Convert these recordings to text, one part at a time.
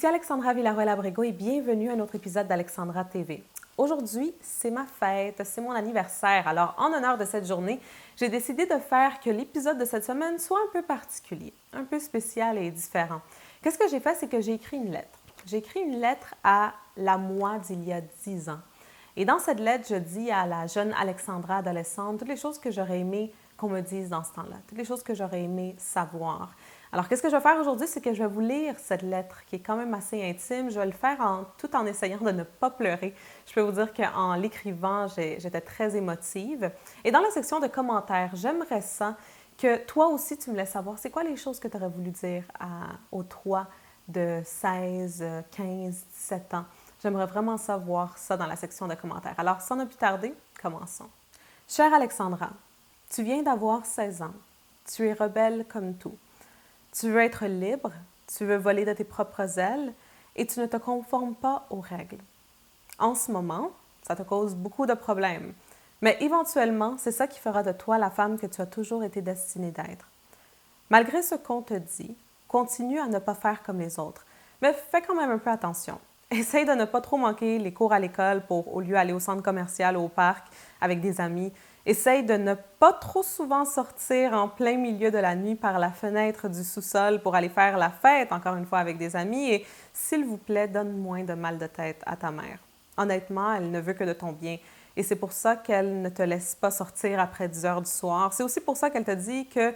Ici Alexandra Villaroel-Abrego et bienvenue à un autre épisode d'Alexandra TV. Aujourd'hui, c'est ma fête, c'est mon anniversaire. Alors, en honneur de cette journée, j'ai décidé de faire que l'épisode de cette semaine soit un peu particulier, un peu spécial et différent. Qu'est-ce que j'ai fait? C'est que j'ai écrit une lettre. J'ai écrit une lettre à la moi d'il y a 10 ans. Et dans cette lettre, je dis à la jeune Alexandra adolescente toutes les choses que j'aurais aimé qu'on me dise dans ce temps-là, toutes les choses que j'aurais aimé savoir. Alors, qu'est-ce que je vais faire aujourd'hui? C'est que je vais vous lire cette lettre qui est quand même assez intime. Je vais le faire tout en essayant de ne pas pleurer. Je peux vous dire qu'en l'écrivant, j'étais très émotive. Et dans la section de commentaires, j'aimerais ça que toi aussi, tu me laisses savoir c'est quoi les choses que tu aurais voulu dire aux trois de 16, 15, 17 ans. J'aimerais vraiment savoir ça dans la section de commentaires. Alors, sans ne plus tarder, commençons. Chère Alexandra, tu viens d'avoir 16 ans. Tu es rebelle comme tout. Tu veux être libre, tu veux voler de tes propres ailes et tu ne te conformes pas aux règles. En ce moment, ça te cause beaucoup de problèmes. Mais éventuellement, c'est ça qui fera de toi la femme que tu as toujours été destinée d'être. Malgré ce qu'on te dit, continue à ne pas faire comme les autres. Mais fais quand même un peu attention. Essaye de ne pas trop manquer les cours à l'école pour, au lieu d'aller au centre commercial ou au parc avec des amis. Essaye de ne pas trop souvent sortir en plein milieu de la nuit par la fenêtre du sous-sol pour aller faire la fête, encore une fois, avec des amis. Et s'il vous plaît, donne moins de mal de tête à ta mère. Honnêtement, elle ne veut que de ton bien. Et c'est pour ça qu'elle ne te laisse pas sortir après 10 heures du soir. C'est aussi pour ça qu'elle te dit que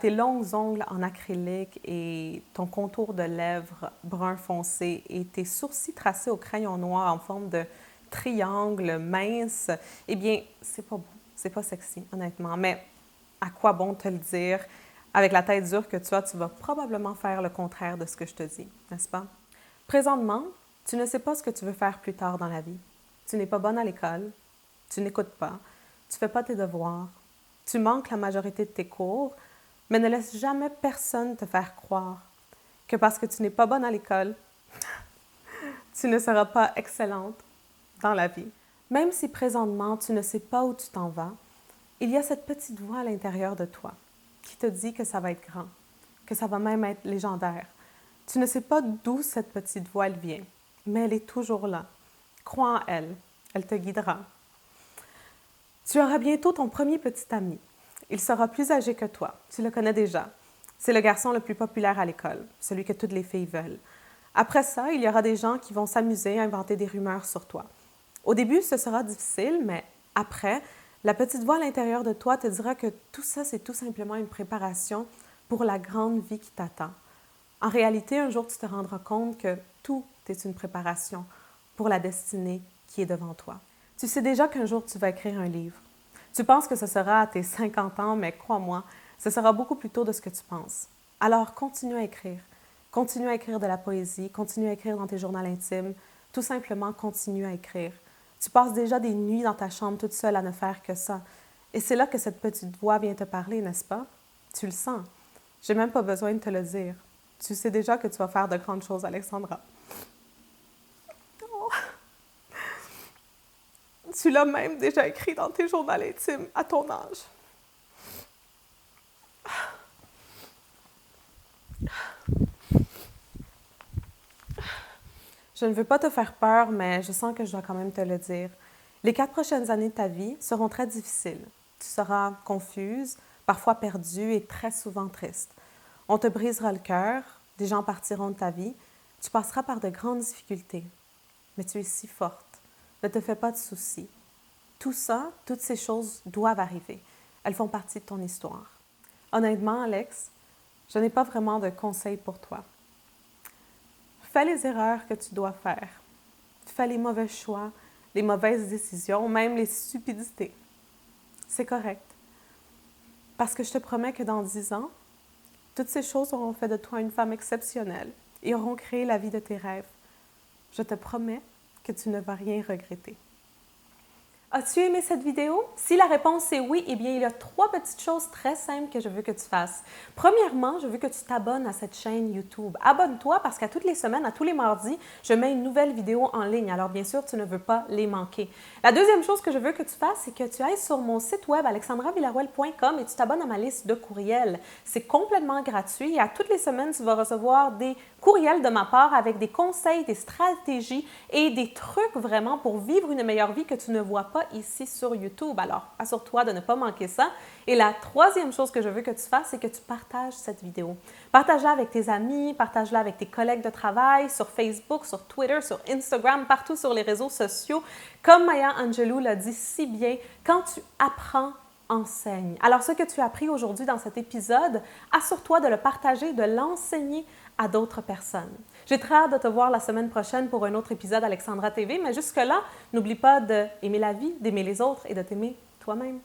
tes longs ongles en acrylique et ton contour de lèvres brun foncé et tes sourcils tracés au crayon noir en forme de triangle mince, eh bien, c'est pas beau, c'est pas sexy, honnêtement. Mais à quoi bon te le dire? Avec la tête dure que tu as, tu vas probablement faire le contraire de ce que je te dis, n'est-ce pas? Présentement, tu ne sais pas ce que tu veux faire plus tard dans la vie. Tu n'es pas bonne à l'école, tu n'écoutes pas, tu ne fais pas tes devoirs, tu manques la majorité de tes cours, mais ne laisse jamais personne te faire croire que parce que tu n'es pas bonne à l'école, tu ne seras pas excellente dans la vie. Même si présentement tu ne sais pas où tu t'en vas, il y a cette petite voix à l'intérieur de toi qui te dit que ça va être grand, que ça va même être légendaire. Tu ne sais pas d'où cette petite voix elle vient, mais elle est toujours là. Crois en elle, elle te guidera. Tu auras bientôt ton premier petit ami. Il sera plus âgé que toi, tu le connais déjà. C'est le garçon le plus populaire à l'école, celui que toutes les filles veulent. Après ça, il y aura des gens qui vont s'amuser à inventer des rumeurs sur toi. Au début, ce sera difficile, mais après, la petite voix à l'intérieur de toi te dira que tout ça, c'est tout simplement une préparation pour la grande vie qui t'attend. En réalité, un jour, tu te rendras compte que tout est une préparation pour la destinée qui est devant toi. Tu sais déjà qu'un jour, tu vas écrire un livre. Tu penses que ce sera à tes 50 ans, mais crois-moi, ce sera beaucoup plus tôt de ce que tu penses. Alors, continue à écrire. Continue à écrire de la poésie, continue à écrire dans tes journaux intimes. Tout simplement, continue à écrire. Tu passes déjà des nuits dans ta chambre toute seule à ne faire que ça. Et c'est là que cette petite voix vient te parler, n'est-ce pas? Tu le sens. J'ai même pas besoin de te le dire. Tu sais déjà que tu vas faire de grandes choses, Alexandra. Oh. Tu l'as même déjà écrit dans tes journaux intimes à ton âge. Je ne veux pas te faire peur, mais je sens que je dois quand même te le dire. Les 4 prochaines années de ta vie seront très difficiles. Tu seras confuse, parfois perdue et très souvent triste. On te brisera le cœur, des gens partiront de ta vie, tu passeras par de grandes difficultés. Mais tu es si forte. Ne te fais pas de soucis. Tout ça, toutes ces choses doivent arriver. Elles font partie de ton histoire. Honnêtement, Alex, je n'ai pas vraiment de conseils pour toi. Fais les erreurs que tu dois faire. Fais les mauvais choix, les mauvaises décisions, même les stupidités. C'est correct. Parce que je te promets que dans 10 ans, toutes ces choses auront fait de toi une femme exceptionnelle et auront créé la vie de tes rêves. Je te promets que tu ne vas rien regretter. As-tu aimé cette vidéo? Si la réponse est oui, eh bien, il y a 3 petites choses très simples que je veux que tu fasses. Premièrement, je veux que tu t'abonnes à cette chaîne YouTube. Abonne-toi parce qu'à toutes les semaines, à tous les mardis, je mets une nouvelle vidéo en ligne. Alors, bien sûr, tu ne veux pas les manquer. La deuxième chose que je veux que tu fasses, c'est que tu ailles sur mon site web alexandravillaruel.com et tu t'abonnes à ma liste de courriels. C'est complètement gratuit et à toutes les semaines, tu vas recevoir des courriels de ma part avec des conseils, des stratégies et des trucs vraiment pour vivre une meilleure vie que tu ne vois pas ici sur YouTube. Alors, assure-toi de ne pas manquer ça. Et la troisième chose que je veux que tu fasses, c'est que tu partages cette vidéo. Partage-la avec tes amis, partage-la avec tes collègues de travail, sur Facebook, sur Twitter, sur Instagram, partout sur les réseaux sociaux. Comme Maya Angelou l'a dit si bien, quand tu apprends, enseigne. Alors, ce que tu as appris aujourd'hui dans cet épisode, assure-toi de le partager, de l'enseigner à d'autres personnes. J'ai très hâte de te voir la semaine prochaine pour un autre épisode Alexandra TV, mais jusque-là, n'oublie pas d'aimer la vie, d'aimer les autres et de t'aimer toi-même.